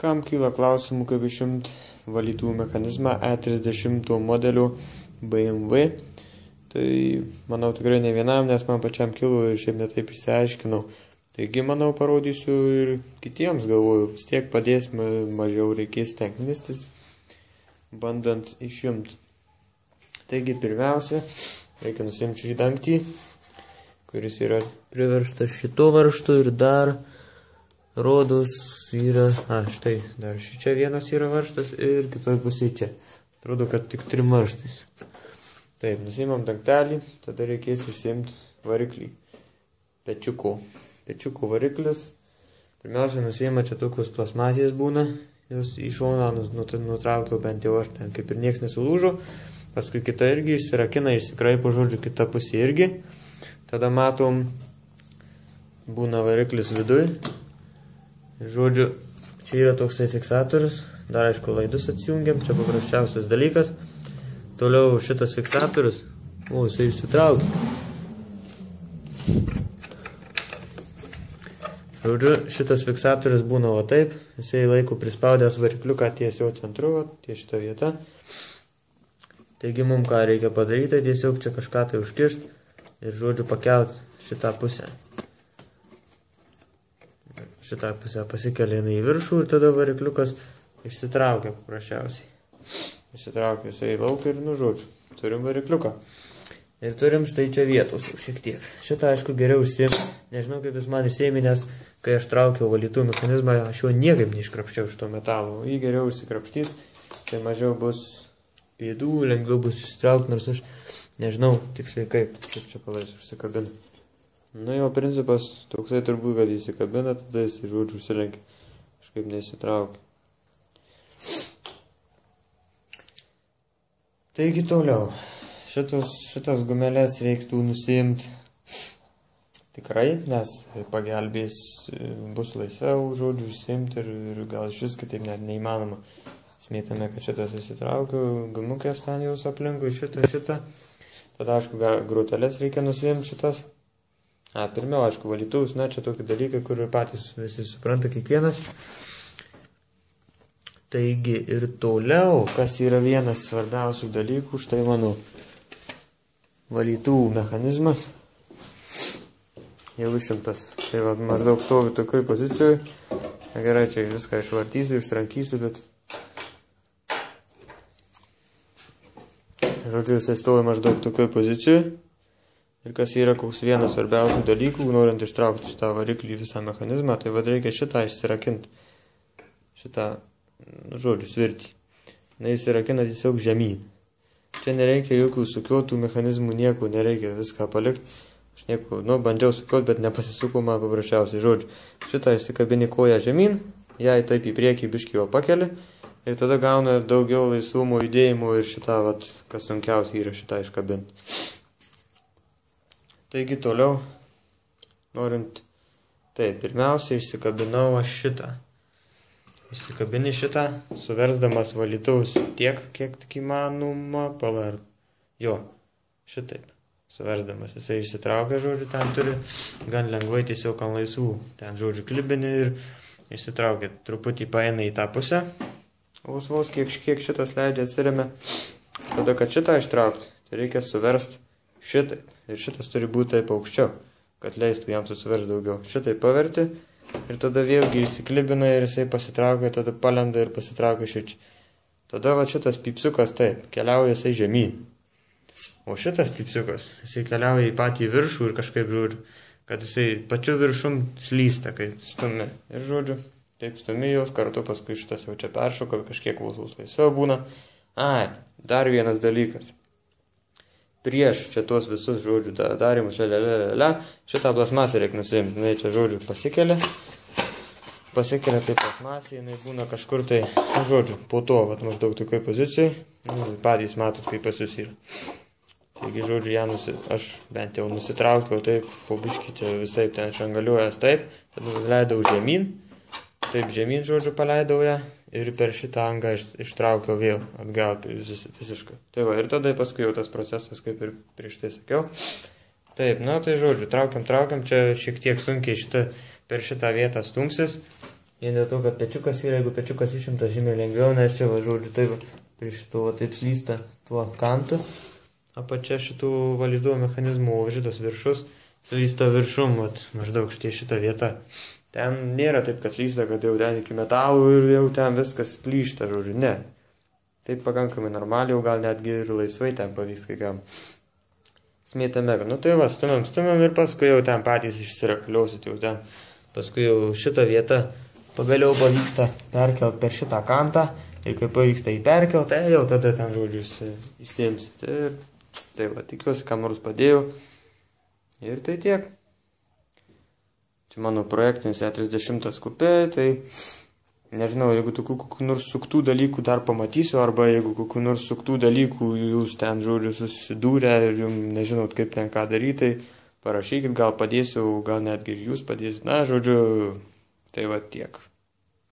Kam kyla klausimų, kaip išimti valytuvų mechanizmą E30 modelio BMW, tai manau tikrai ne vienam, nes man pačiam kilo ir šiaip netaip išsiaiškinau. Taigi, manau, parodysiu ir kitiems, galvoju, vis tiek padės, mažiau reikės tenknistis, bandant išimti. Taigi, pirmiausia, reikia nusimti šį dangtį, kuris yra priveržtas šito varžtu ir dar rodos yra, štai, dar čia vienas yra varžtas ir kitoj pusėje čia. Atrodo, kad tik 3 varžtais. Taip, nusimam dangtelį, tada reikės išsiimti variklį. Pečiuko variklis. Pirmiausia, nusimam čia tokios plasmasės būna, jos į šoną nutraukiau bent jau aš, ten kaip ir nieks nesulūžo. Paskui kita irgi išsirakina, išsikraipo, žodžiu, kita pusė irgi. Tada matom, būna variklis viduj. Žodžiu, čia yra toksai fiksatorius, dar aišku laidus atsijungiam, čia paprasčiausias dalykas. Toliau šitas fiksatorius, jisai išsitraukia. Žodžiu, šitas fiksatorius būna va taip, jisai laiko prispaudęs varikliuką ties jo centru, ties šitą vietą. Taigi mums ką reikia padaryti, tiesiog čia kažką tai užkišti ir, žodžiu, pakelt šitą pusę. Šitą pusę pasikelia į viršų ir tada varikliukas išsitraukia paprasčiausiai. Išsitraukia jisai į lauką ir, žodžiu, turim varikliuką. Ir turim štai čia vietos šiek tiek. Šitą, aišku, geriau išsiimti. Nežinau, kaip jis man išsiėmė, nes kai aš traukiau valytuvų mechanizmą, aš jo niekaip neiškrapščiau iš to metalo. Jį geriau išsikrapštyti, tai mažiau bus pėdų, lengviau bus išsitraukti, nors aš nežinau tiksliai kaip čia palaisiu užsikabinu. Jo principas toksai turbūt, kad įsikabina, tada jis, žodžiu, užsilenkia. Kažkaip neįsitraukia. Taigi toliau. Šitas gumelės reiktų nusiimti tikrai, nes pagelbės, bus laisviau, žodžiu, išsiimti ir gal iš vis kitaip net neįmanoma. Smėtame, kad šitas įsitraukiu, gumukės ten jūs aplinkui, šitą. Tada, aišku, groteles reikia nusiimti šitas. Pirmiau, aišku, valytuvus, čia tokie dalykai, kur patys visi supranta kiekvienas. Taigi ir toliau, kas yra vienas svarbiausių dalykų, štai mano valytuvų mechanizmas jau išimtas. Tai maždaug stovi tokioj pozicijoje. Gerai, čia viską išvartysiu, ištrankysiu, bet žodžiu, jisai stovi maždaug tokioj pozicijoje. Ir kas yra koks vienas svarbiausių dalykų, norint ištraukti šitą variklį visą mechanizmą, tai reikia šitą išsirakinti. Šitą, žodžiu, svirtį. Įsirakina tiesiog žemyn. Čia nereikia jokių sukiotų mechanizmų, nieko nereikia viską palikti. Aš nieko, bandžiau sukioti, bet nepasisuko man paprasčiausiai, žodžiu. Šitą išsikabini koją žemyn, jai taip į priekį biškį jo pakeli. Ir tada gauna daugiau laisvumo judėjimų ir šitą, kas sunkiausia yra šitą iškabinti. Taigi toliau, norint, pirmiausia išsikabinau aš šitą. Išsikabini šitą, suversdamas valytuvus tiek, kiek tik įmanoma, šitaip. Suversdamas, jisai išsitraukia, žodžiu, ten turi gan lengvai tiesiog ant laisvų. Ten, žodžiu, klibini ir išsitraukia. Truputį paeina į tą pusę. Vos kiek šitas leidžia atsiremia. Tada, kad šitą ištraukti, tai reikia suversti šitaip. Ir šitas turi būti taip aukščiau, kad leistų jam susiversti daugiau. Šitaip paverti ir tada vėlgi įsiklibina ir jisai pasitraukia, tada palenda ir pasitraukia šičia. Tada šitas pipsiukas keliauja jisai žemyn. O šitas pipsiukas, jisai keliauja į patį viršų ir kažkaip, žodžiu, kad jisai pačiu viršum slysta, kai stumi. Ir, žodžiu, taip stumi jos kartu, paskui šitas jau čia peršoka, kažkiek laisviau būna. Dar vienas dalykas. Prieš čia tuos visus, žodžiu, darimus, šitą plasmasę reikia nusiimti. Jinai čia, žodžiu, pasikelia tai plasmasė, jinai būna kažkur tai, žodžiu, po to, maždaug tokioj pozicijai. Patys matot, kaip pas jūs yra. Taigi, žodžiu, aš bent jau nusitraukiau taip, po biškį čia visai ten šangaliuojas taip, tada leidau žemyn. Taip žemyn, žodžiu, paleidau ją ir per šitą angą ištraukiau vėl atgal visiškai. Ir tada paskui jau tas procesas, kaip ir prieš tai sakiau. Tai žodžiu, traukiam, čia šiek tiek sunkiai per šitą vietą stumsis. Vien dėl to, kad pečiukas yra, jeigu pečiukas išimtas žymiai lengviau, nes čia, va, žodžiu, taip, prie šito, va, taip slysta tuo kantu, apačia šitų valytuvo mechanizmų, o šitas viršus slysta viršum, va, maždaug šitą vietą. Ten nėra taip, kad slysta, kad jau ten iki metalų ir jau ten viskas plyšta, žodžiu, ne. Taip pakankamai normaliai, jau gal netgi ir laisvai ten pavyks kai kam. Smėtame, nu tai va, stumiam ir paskui jau ten patys išsirakliausit, jau ten, paskui jau šitą vietą pagaliau pavyksta perkelt per šitą kantą ir kai pavyksta jį perkelt, tai jau tada ten žodžius įsiimsit. Ir tai va, tikiuosi, kam nors padėjau. Ir tai tiek. Čia mano projektinis E30 kupė, tai nežinau, jeigu tokių kokių nors suktų dalykų dar pamatysiu, arba jeigu kokių nors suktų dalykų jūs ten, žodžiu, susidūrę ir jums nežinot, kaip ten ką daryti, tai parašykit, gal padėsiu, gal netgi ir jūs padėsit. Na, žodžiu, tai va tiek.